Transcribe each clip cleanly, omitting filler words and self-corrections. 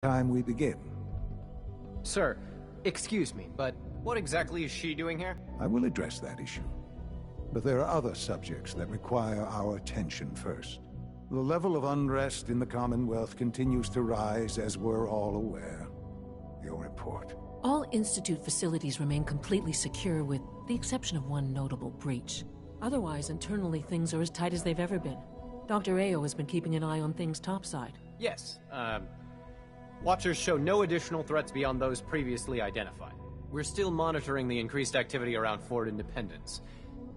time we begin. Sir, excuse me, but what exactly is she doing here? I will address that issue. But there are other subjects that require our attention first. The level of unrest in the Commonwealth continues to rise, as we're all aware. Your report. All Institute facilities remain completely secure with the exception of one notable breach. Otherwise, internally things are as tight as they've ever been. Dr. Ao has been keeping an eye on things topside. Yes, Watchers show no additional threats beyond those previously identified. We're still monitoring the increased activity around Fort Independence,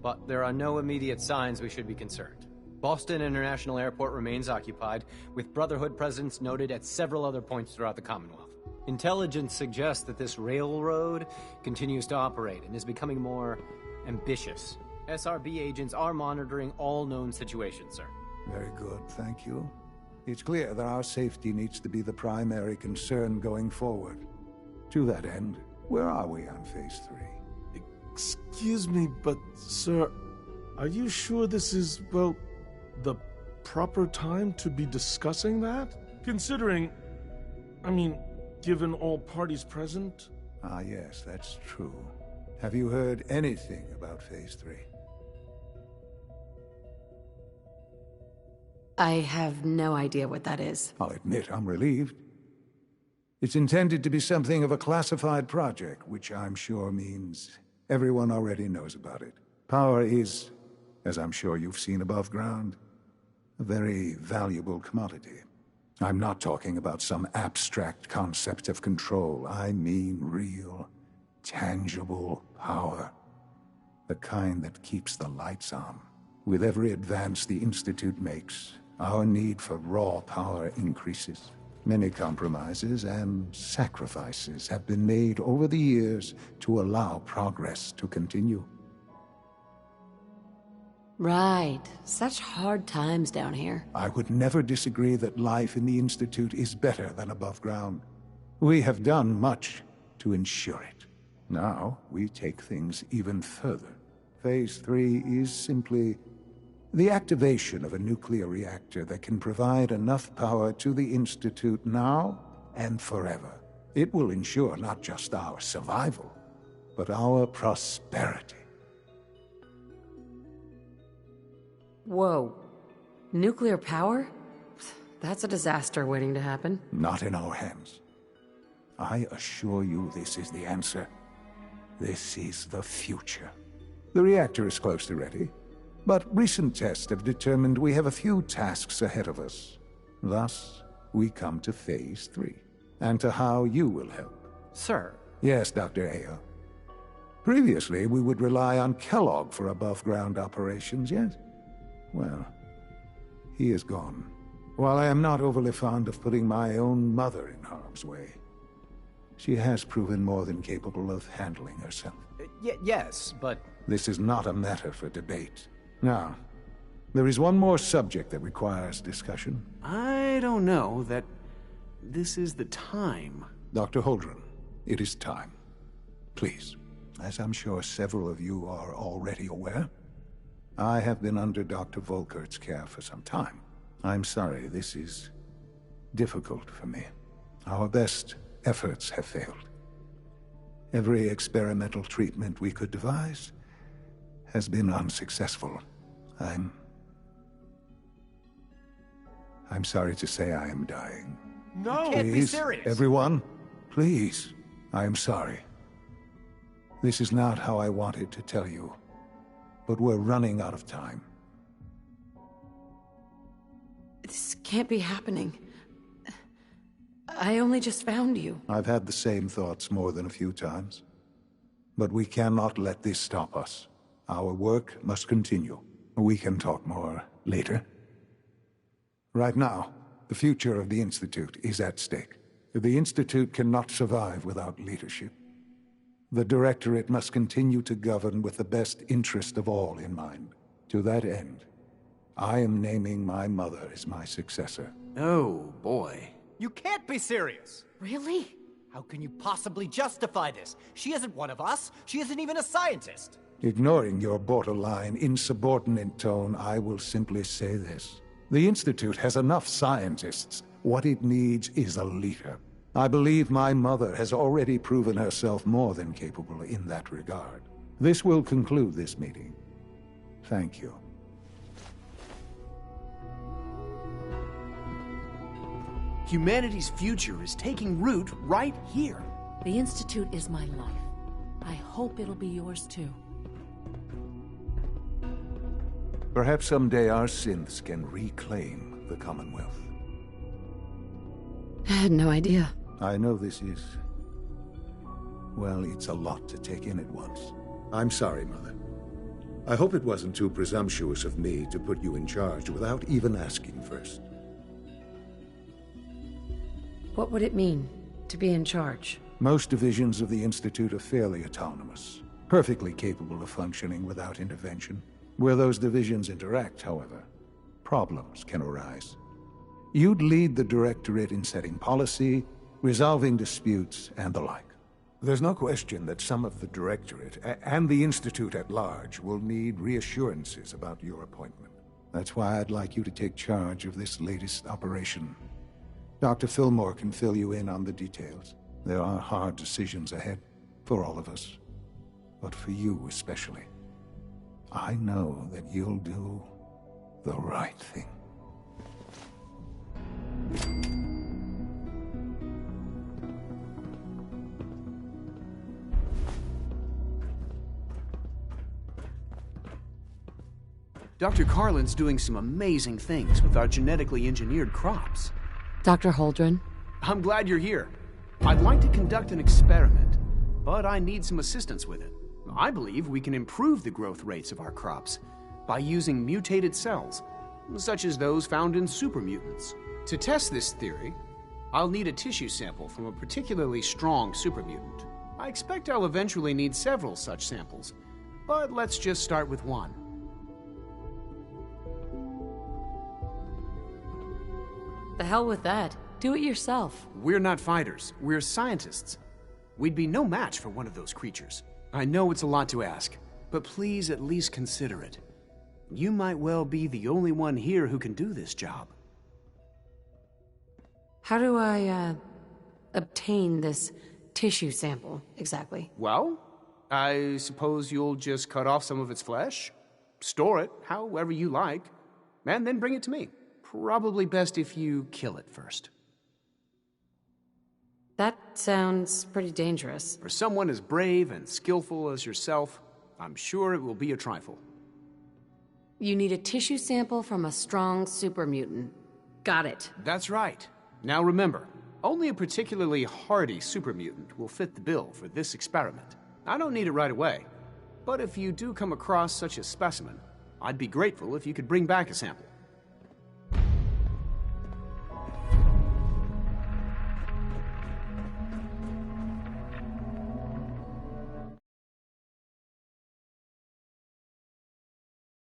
but there are no immediate signs we should be concerned. Boston International Airport remains occupied, with Brotherhood presence noted at several other points throughout the Commonwealth. Intelligence suggests that this railroad continues to operate and is becoming more ambitious. SRB agents are monitoring all known situations, sir. Very good, thank you. It's clear that our safety needs to be the primary concern going forward. To that end, where are we on Phase 3? Excuse me, but, sir, are you sure this is, well, the proper time to be discussing that? Considering, given all parties present? Ah, yes, that's true. Have you heard anything about Phase 3? I have no idea what that is. I'll admit I'm relieved. It's intended to be something of a classified project, which I'm sure means everyone already knows about it. Power is, as I'm sure you've seen above ground, a very valuable commodity. I'm not talking about some abstract concept of control. I mean real, tangible power. The kind that keeps the lights on. With every advance the Institute makes, our need for raw power increases. Many compromises and sacrifices have been made over the years to allow progress to continue. Right. Such hard times down here. I would never disagree that life in the Institute is better than above ground. We have done much to ensure it. Now, we take things even further. Phase 3 is simply the activation of a nuclear reactor that can provide enough power to the Institute now and forever. It will ensure not just our survival, but our prosperity. Whoa. Nuclear power? That's a disaster waiting to happen. Not in our hands. I assure you this is the answer. This is the future. The reactor is close to ready, but recent tests have determined we have a few tasks ahead of us. Thus, we come to Phase 3, and to how you will help. Sir. Yes, Dr. Ao. Previously, we would rely on Kellogg for above-ground operations, yes? Well, he is gone. While I am not overly fond of putting my own mother in harm's way, she has proven more than capable of handling herself. Yes, but... This is not a matter for debate. Now, there is one more subject that requires discussion. I don't know that this is the time. Dr. Holdren, it is time. Please, as I'm sure several of you are already aware, I have been under Dr. Volkert's care for some time. I'm sorry, this is difficult for me. Our best efforts have failed. Every experimental treatment we could devise has been unsuccessful. I'm sorry to say I am dying. No! You can't be Please, serious! everyone, please, I am sorry. This is not how I wanted to tell you, but we're running out of time. This can't be happening. I only just found you. I've had the same thoughts more than a few times. But we cannot let this stop us. Our work must continue. We can talk more later. Right now, the future of the Institute is at stake. The Institute cannot survive without leadership. The Directorate must continue to govern with the best interest of all in mind. To that end, I am naming my mother as my successor. Oh, boy. You can't be serious! Really? How can you possibly justify this? She isn't one of us. She isn't even a scientist. Ignoring your borderline, insubordinate tone, I will simply say this. The Institute has enough scientists. What it needs is a leader. I believe my mother has already proven herself more than capable in that regard. This will conclude this meeting. Thank you. Humanity's future is taking root right here. The Institute is my life. I hope it'll be yours too. Perhaps someday our synths can reclaim the Commonwealth. I had no idea. I know this is... well, it's a lot to take in at once. I'm sorry, Mother. I hope it wasn't too presumptuous of me to put you in charge without even asking first. What would it mean to be in charge? Most divisions of the Institute are fairly autonomous, perfectly capable of functioning without intervention. Where those divisions interact, however, problems can arise. You'd lead the Directorate in setting policy, resolving disputes, and the like. There's no question that some of the Directorate, and the Institute at large, will need reassurances about your appointment. That's why I'd like you to take charge of this latest operation. Dr. Fillmore can fill you in on the details. There are hard decisions ahead, for all of us, but for you especially. I know that you'll do the right thing. Dr. Carlin's doing some amazing things with our genetically engineered crops. Dr. Holdren? I'm glad you're here. I'd like to conduct an experiment, but I need some assistance with it. I believe we can improve the growth rates of our crops by using mutated cells, such as those found in supermutants. To test this theory, I'll need a tissue sample from a particularly strong supermutant. I expect I'll eventually need several such samples, but let's just start with one. The hell with that. Do it yourself. We're not fighters, we're scientists. We'd be no match for one of those creatures. I know it's a lot to ask, but please at least consider it. You might well be the only one here who can do this job. How do I, obtain this tissue sample, exactly? Well, I suppose you'll just cut off some of its flesh, store it however you like, and then bring it to me. Probably best if you kill it first. That sounds pretty dangerous. For someone as brave and skillful as yourself, I'm sure it will be a trifle. You need a tissue sample from a strong supermutant. Got it. That's right. Now remember, only a particularly hardy supermutant will fit the bill for this experiment. I don't need it right away, but if you do come across such a specimen, I'd be grateful if you could bring back a sample.